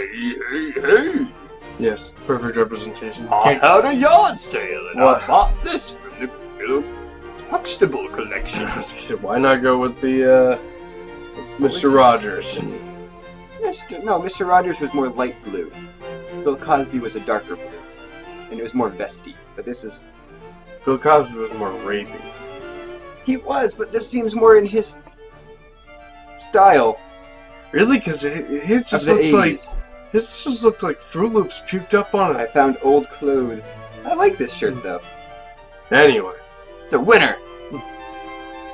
Hey. Yes, perfect representation. I had a yard sale and What? I bought this from the Huxtable collection. I was gonna say, why not go with the Mr. Rogers? Mr. Rogers was more light blue. Bill Cosby was a darker blue. And it was more vesty. But this is... Bill Cosby was more rapey. He was, but this seems more in his style. Really? Because his just Of the looks like 80s. his just looks like Fruit Loops puked up on I it. found old clothes. I like this shirt though. Anyway, It's a winner.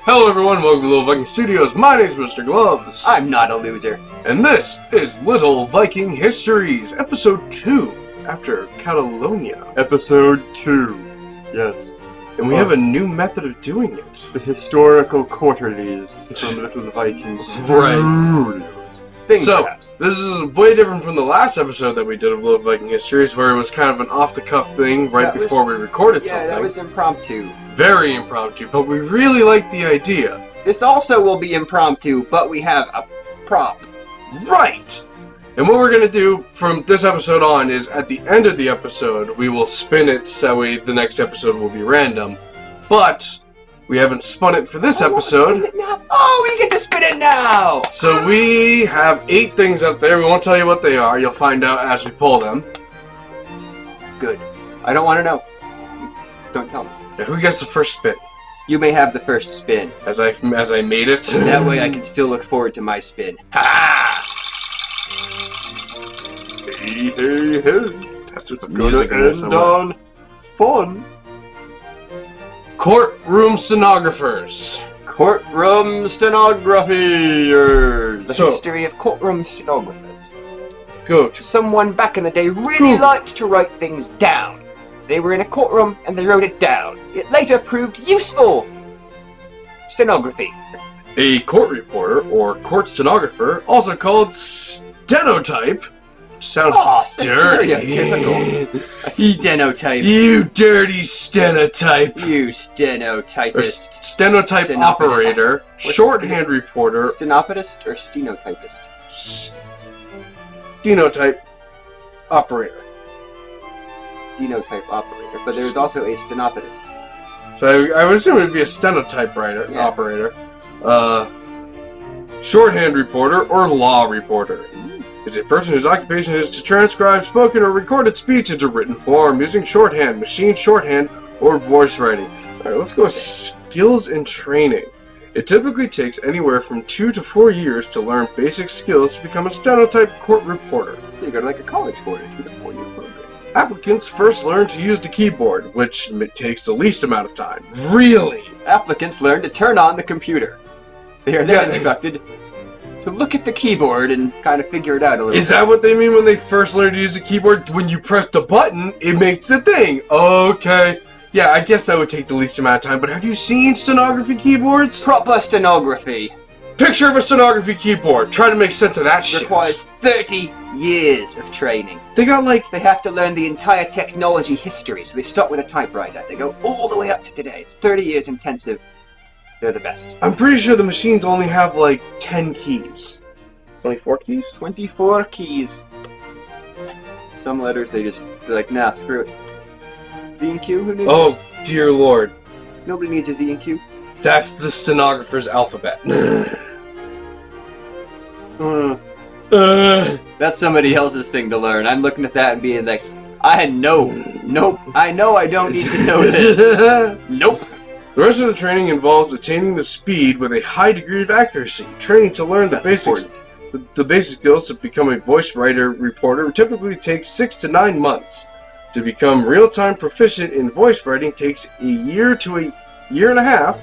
hello everyone, welcome to Little Viking Studios. My name's Mr. Gloves, I'm not a loser. and this is Little Viking Histories, Episode 2, after Catalonia. Episode 2. Yes. And we have a new method of doing it. The historical quarterlies from Little Viking Right. Studios. Thing So, perhaps. this is way different from the last episode that we did of Little Viking Histories, where it was kind of an off-the-cuff thing right That was- before we recorded Yeah, something. that was impromptu. Very impromptu, but we really like the idea. This also will be impromptu, but we have a prop. Right! And what we're going to do from this episode on is, at the end of the episode, we will spin it so the next episode will be random. But we haven't spun it for this episode. Oh, we get to spin it now! So we have 8 things up there. We won't tell you what they are. You'll find out as we pull them. Good. I don't want to know. Don't tell me. Now, who gets the first spin? You may have the first spin. As I made it. That way I can still look forward to my spin. Ha! Hey, hey, hey. Have to put It's music in gonna there end somewhere. on fun. Courtroom stenographers. Courtroom stenographers. The So- history of courtroom stenographers. Go to. Someone back in the day really Cool. liked to write things down. They were in a courtroom and they wrote it down. It later proved useful. Stenography. A court reporter, or court stenographer, also called stenotype, which sounds Oh, dirty. stereotypical. A stenotype. You dirty stenotype. You Or stenotypist. stenotype Stenopodist. operator, What's- shorthand reporter, Stenopodist or stenotypist? stenotype operator. Stenotype operator. But there is also a stenopodist. So I would assume it would be a stenotype writer, Yeah. operator. Shorthand reporter or law reporter is a person whose occupation is to transcribe spoken or recorded speech into written form using shorthand, machine shorthand, or voice writing. Alright, let's go with skills and training. It typically takes anywhere from 2 to 4 years to learn basic skills to become a stenotype court reporter. You go to like a college for it. With a 4-year program. Applicants first learn to use the keyboard, which takes the least amount of time. Really? Applicants learn to turn on the computer. They are then Yeah. instructed to look at the keyboard and kind of figure it out a little Is bit. that what they mean when they first learn to use the keyboard? When you press the button, it makes the thing. Okay. Yeah, I guess that would take the least amount of time, but have you seen stenography keyboards? Proper stenography Picture of a stenography keyboard. Try to make sense of that shit. requires 30 years of training. They got like... They have to learn the entire technology history, so they start with a typewriter. They go all the way up to today. It's 30 years intensive. They're the best. I'm pretty sure the machines only have like 10 keys. Only 4 keys? 24 keys. Some letters they're like, nah, screw it. Z and Q? Who needs it? Oh, dear lord. Nobody needs a Z and Q. That's the stenographer's alphabet. That's somebody else's thing to learn. I'm looking at that and being like, I know. Nope. I know I don't need to know this. Nope. The rest of the training involves attaining the speed with a high degree of accuracy. Training to learn the basics, the basic skills to become a voice writer reporter typically takes 6 to 9 months. To become real-time proficient in voice writing takes a year to a year and a half.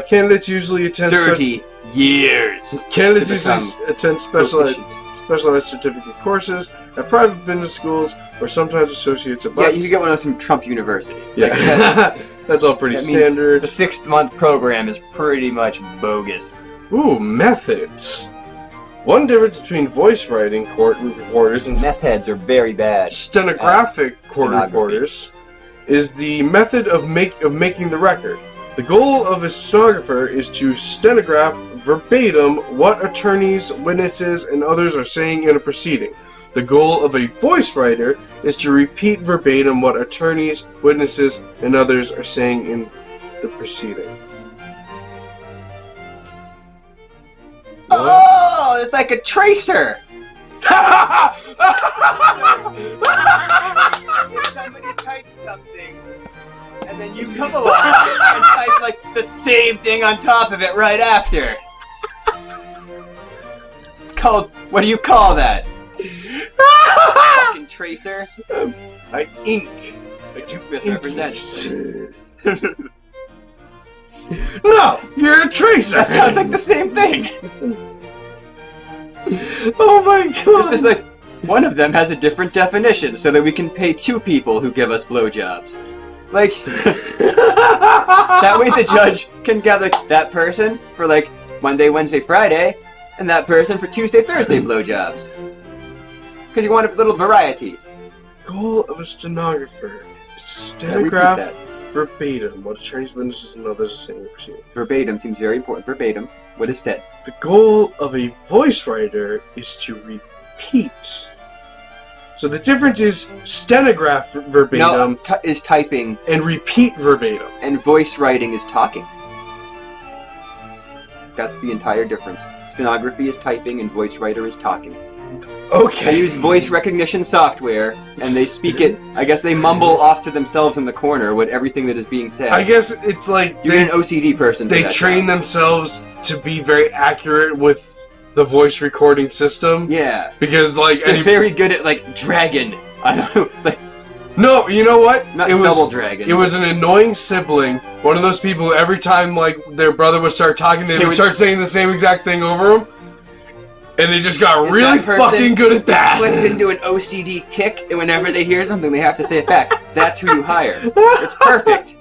Candidates usually attend 30 years. Candidates to usually become attend specialized certificate courses at private business schools or sometimes associates of Yeah, arts. you can get one of those from Trump University. Yeah. Like, That's all pretty that means standard. the 6-month program is pretty much bogus. Ooh, methods. One difference between voice writing court reporters and Meth heads are very bad. stenographic court stenography. reporters is the method of making the record. The goal of a stenographer is to stenograph verbatim what attorneys, witnesses, and others are saying in a proceeding. The goal of a voice writer is to repeat verbatim what attorneys, witnesses, and others are saying in the proceeding. Oh, it's like a tracer. If somebody types something, and then you come along and type like the same thing on top of it right after. It's called, what do you call that? Fucking tracer? I ink. The Smith represents. No, you're a tracer. That sounds like the same thing. Oh my god. It's just like, one of them has a different definition so that we can pay 2 people who give us blowjobs. Like, that way the judge can get like that person for like Monday, Wednesday, Friday, and that person for Tuesday, Thursday blowjobs. Because you want a little variety. Goal of a stenographer is to Yeah, repeat stenograph that. verbatim what attorneys, witnesses, and others are saying in the proceeding. Verbatim seems very important. Verbatim, what is said. The goal of a voice writer is to repeat. So the difference is stenograph verbatim Is typing, and repeat verbatim. and voice writing is talking. That's the entire difference. Stenography is typing and voice writer is talking. They Okay. use voice recognition software, and they speak it, I guess they mumble off to themselves in the corner with everything that is being said. I guess it's like You get an OCD person. they for that train job. themselves to be very accurate with the voice recording system. Yeah. Because like They're very good at, like, dragon. I don't know. Like, no, you know what? not it was double dragon. It was an annoying sibling. One of those people who every time like their brother would start talking, they would start saying the same exact thing over him. And they just got If really that person fucking good at that. Flipped into an OCD tick, and whenever they hear something, they have to say it back. That's who you hire. It's perfect.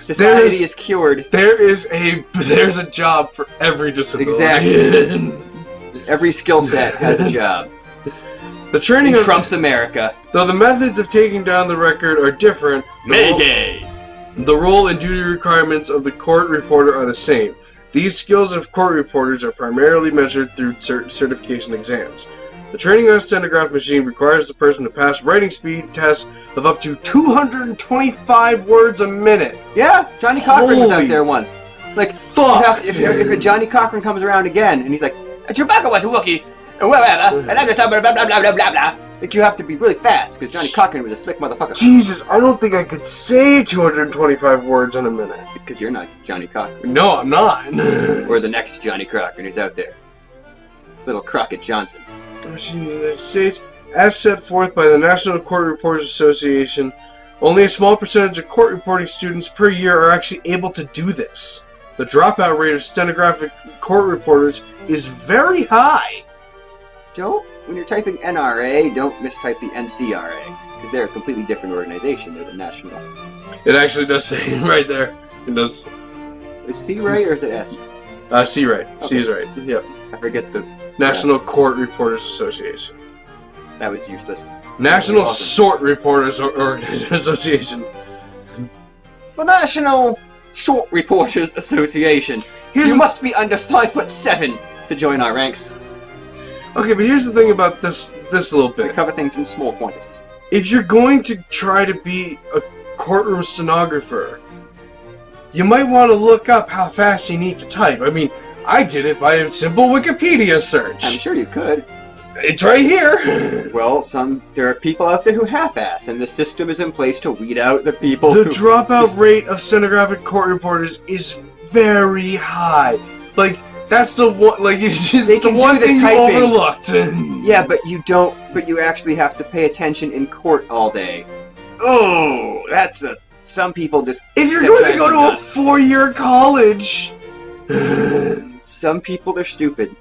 Society is cured. There's a job for every disability. Exactly. Every skill set has a job. The training In of Trump's America. though the methods of taking down the record are different, the role and duty requirements of the court reporter are the same. These skills of court reporters are primarily measured through certification exams. The training on a stenograph machine requires the person to pass writing speed tests of up to 225 words a minute. Yeah, Johnny Cochran was Holy out there once. Like, Fuck! if a Johnny Cochran comes around again, and he's like, Chewbacca was a Wookiee, and whatever, and I'm just blah blah blah blah blah blah blah. Like, you have to be really fast, because Johnny Cochran was a slick motherfucker. Jesus, I don't think I could say 225 words in a minute. Because you're not Johnny Cochran. No, I'm not. Or the next Johnny Cochran who's out there. Little Crockett Johnson. Machine in the United States, as set forth by the National Court Reporters Association, only a small percentage of court reporting students per year are actually able to do this. The dropout rate of stenographic court reporters is very high. When you're typing NRA, don't mistype the NCRA. Because they're a completely different organization. They're the national. It actually does say right there. It does. Is C right or is it S? C right. C Okay. is right. Yep. I forget the... National Court Reporters Association. That was useless. National Awesome. Sort Reporters Association. The National Short Reporters Association. Here's You the- must be under 5'7" to join our ranks. Okay, but here's the thing about this little We bit. cover things in small quantities. If you're going to try to be a courtroom stenographer, you might want to look up how fast you need to type. I mean, I did it by a simple Wikipedia search. I'm sure you could. It's right here. Well, there are people out there who half-ass, and the system is in place to weed out the people The who... dropout rate of stenographic court reporters is very high. Like, that's the one. Like, it's the can one do the thing you typing. overlooked. Yeah, but you don't... But you actually have to pay attention in court all day. Oh, that's a... Some people just... If you're that going to drives go them to a nuts. 4-year college, Some people are stupid.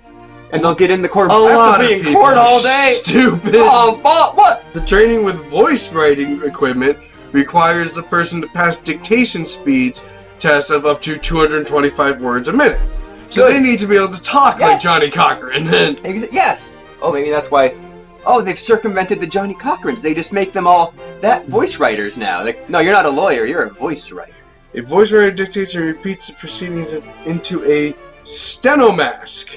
And they'll get in the court. a I have lot to of be in people court all are day. stupid. Oh, what? The training with voice writing equipment requires the person to pass dictation speeds tests of up to 225 words a minute. So Good. they need to be able to talk like Yes. Johnny Cochran. Yes. Oh, maybe that's why. Oh, they've circumvented the Johnny Cochrans. They just make them all that voice writers now. Like, no, you're not a lawyer. You're a voice writer. A voice writer dictates and repeats the proceedings into a stenomask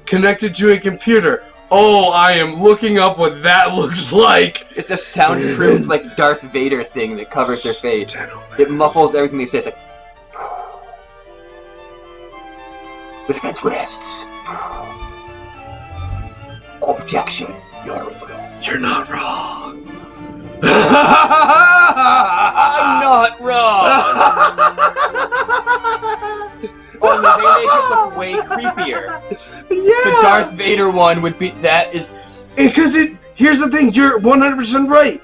connected to a computer. Oh, I am looking up what that looks like. It's a soundproof, like, Darth Vader thing that covers their face. It muffles everything they say. It's like... The defense rests. Objection. You're not wrong. I'm not wrong. Only they make it look way creepier. Yeah. The Darth Vader one would be... That is... Because here's the thing, you're 100% right.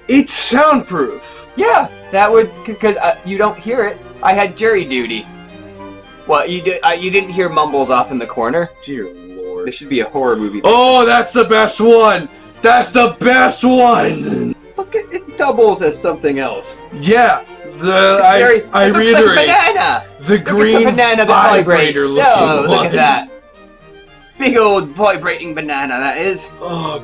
It's soundproof. Yeah, that would... Because you don't hear it. I had jury duty. Well, you didn't hear mumbles off in the corner? Dear Lord. This should be a horror movie. Oh, that's the best one. That's the best one. Look, it doubles as something else. Yeah. I it looks reiterate. like a banana. The green banana that vibrator vibrates. looking Oh, look one. at that. Big old vibrating banana, that is. Oh,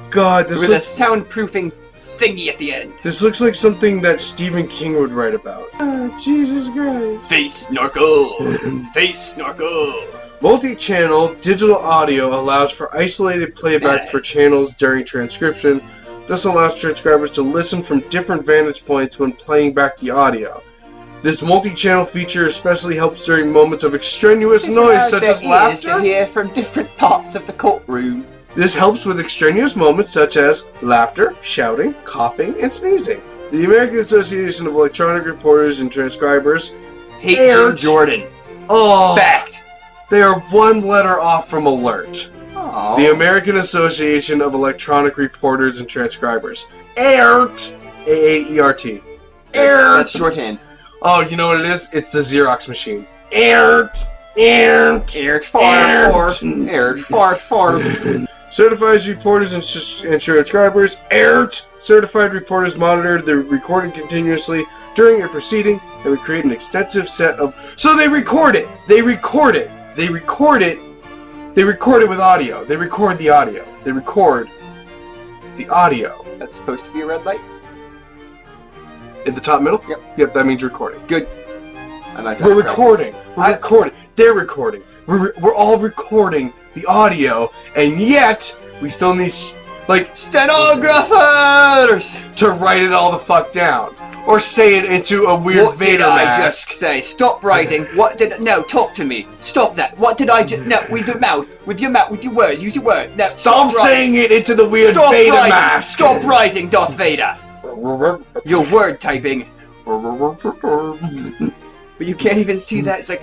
God. With a soundproofing thingy at the end. This looks like something that Stephen King would write about. Oh, Jesus Christ. Face snorkel. Face snorkel. Multi-channel digital audio allows for isolated playback for channels during transcription. This allows transcribers to listen from different vantage points when playing back the audio. This multi-channel feature especially helps during moments of extraneous noise such as laughter. To hear from different parts of the courtroom. This helps with extraneous moments such as laughter, shouting, coughing, and sneezing. The American Association of Electronic Reporters and Transcribers Hate Jim Jordan. Oh, Fact. They are one letter off from alert. Aww. The American Association of Electronic Reporters and Transcribers. AERT. A-A-E-R-T. AERT. That's shorthand. Oh, you know what it is? It's the Xerox machine. AERT. AERT. AERT fart. Certified reporters and transcribers. AERT. Certified reporters monitor the recording continuously during a proceeding and we create an extensive set of... So they record it. They record it with audio. They record the audio. They record the audio. That's supposed to be a red light? In the top middle? Yep. Yep, that means recording. Good. We're recording. We're recording. They're recording. We're all recording the audio, and yet we still need, like, stenographers to write it all the fuck down. Or say it into a weird What Vader did I mask. just say? Stop writing. No, talk to me. Stop that. What did I just... No, with your mouth. With your words. Use your words. No, Stop saying it into the weird Vader mask. Stop writing, Darth Vader. Your word typing. But you can't even see that. It's like...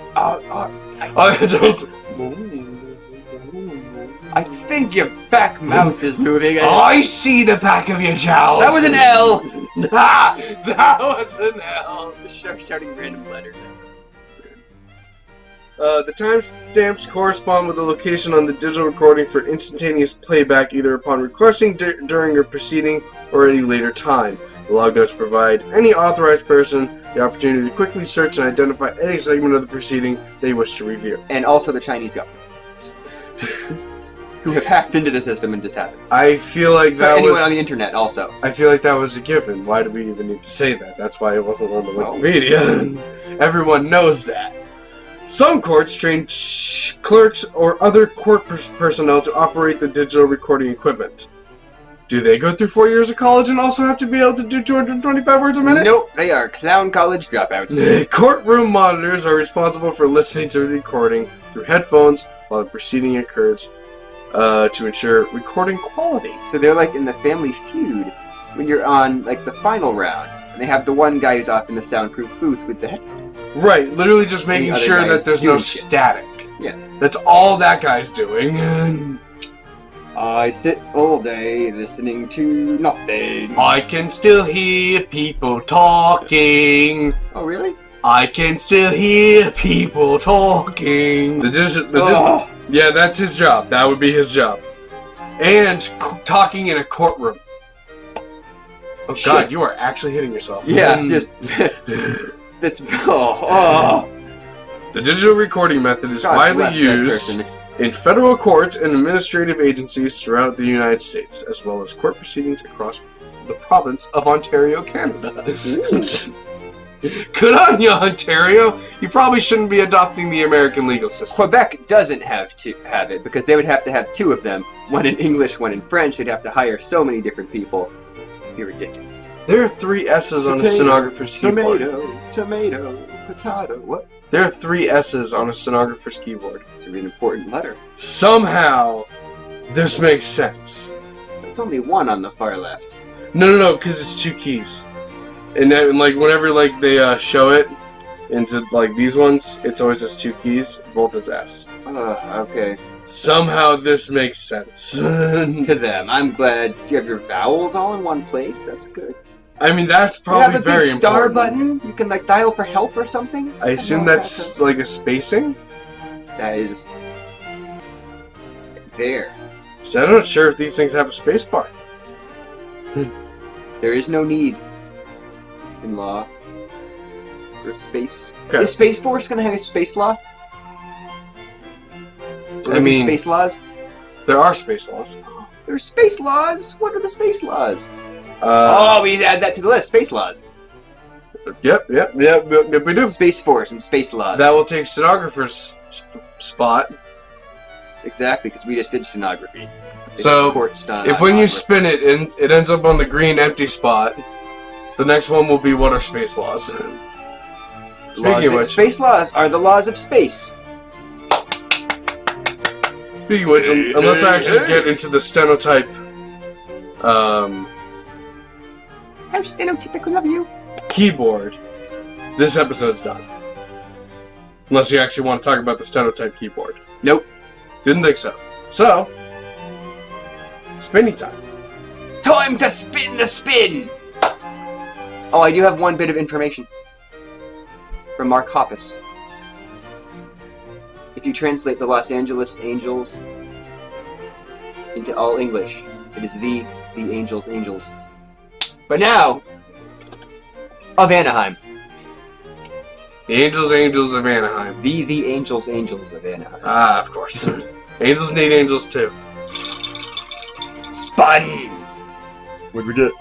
I think your back mouth is moving. I see the back of your jowls. That was an L. That was an L. Shouting random letters. The timestamps correspond with the location on the digital recording for instantaneous playback either upon requesting during a proceeding or at a later time. The log notes provide any authorized person the opportunity to quickly search and identify any segment of the proceeding they wish to review. And also the Chinese government. Who have hacked into the system and just have it. I feel like So that anyone was... on the internet also. I feel like that was a given. Why do we even need to say that? That's why it wasn't on the Wikipedia. Everyone knows that. Some courts train clerks or other court personnel to operate the digital recording equipment. Do they go through 4 years of college and also have to be able to do 225 words a minute? Nope, they are clown college dropouts. Courtroom monitors are responsible for listening to the recording through headphones while the proceeding occurs to ensure recording quality. So they're like in the Family Feud when you're on like the final round, and they have the one guy who's off in the soundproof booth with the headphones. Right, literally just making other sure guys that there's no doing shit. static. Yeah. That's all that guy's doing. I sit all day listening to nothing. I can still hear people talking. Oh, really? I can still hear people talking. Yeah, that's his job. That would be his job. And talking in a courtroom. Oh God, you are actually hitting yourself. Yeah, just... That's... Oh. The digital recording method is widely used in federal courts and administrative agencies throughout the United States, as well as court proceedings across the province of Ontario, Canada. Good on you, Ontario. You probably shouldn't be adopting the American legal system. Quebec doesn't have to have it because they would have to have two of them. One in English, one in French. They'd have to hire so many different people. It'd be ridiculous. There are 3 S's on a stenographer's keyboard. Tomato, potato. What? There are 3 S's on a stenographer's keyboard. It's an important letter. Somehow, this makes sense. There's only one on the far left. No, because it's 2 keys. And then, like, whenever, like, they show it into, like, these ones, it's always has 2 keys, both as S. Okay. Somehow this makes sense. To them, I'm glad you have your vowels all in one place. That's good. I mean, that's You probably have a very big star important. button. You can like dial for help or something. I assume that's like a spacing? That is there. So I'm not sure if these things have a space bar. There is no need in law for space. Okay. Is Space Force gonna have a space law? I mean, space laws. there are space laws. There's space laws. What are the space laws? We need to add that to the list. Space laws. Yep, we do. Space Force and space laws. That will take stenographer's spot. Exactly, because we just did stenography. So, if when you spin it and it ends up on the green empty spot, the next one will be what are space laws. Speaking of which, space laws are the laws of space. Speaking of which, unless I actually get into the stenotype, How stenotypical of you. keyboard, this episode's done. Unless you actually want to talk about the stenotype keyboard. Nope. Didn't think so. So, spinny time. Time to spin the spin! Oh, I do have one bit of information. From Mark Hoppus. If you translate the Los Angeles Angels into all English, it is the Angels. But now, of Anaheim. The Angels of Anaheim. The Angels of Anaheim. Ah, of course. Angels need angels too. Spun! What'd we get?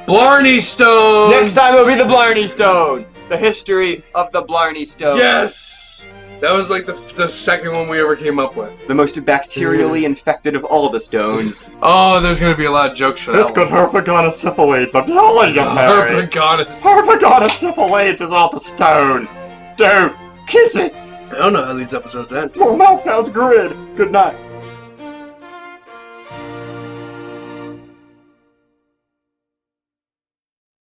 Blarney Stone! Next time it'll be the Blarney Stone! The history of the Blarney Stone. Yes! That was like the second one we ever came up with. The most bacterially infected of all the stones. Oh, there's gonna be a lot of jokes for that It's got one. herpagonosyphilides. I'm telling you, Mary. Herpagonosyphilides is off the stone. Don't kiss it. I don't know how these episodes end. Well, mouth has grid. Good night.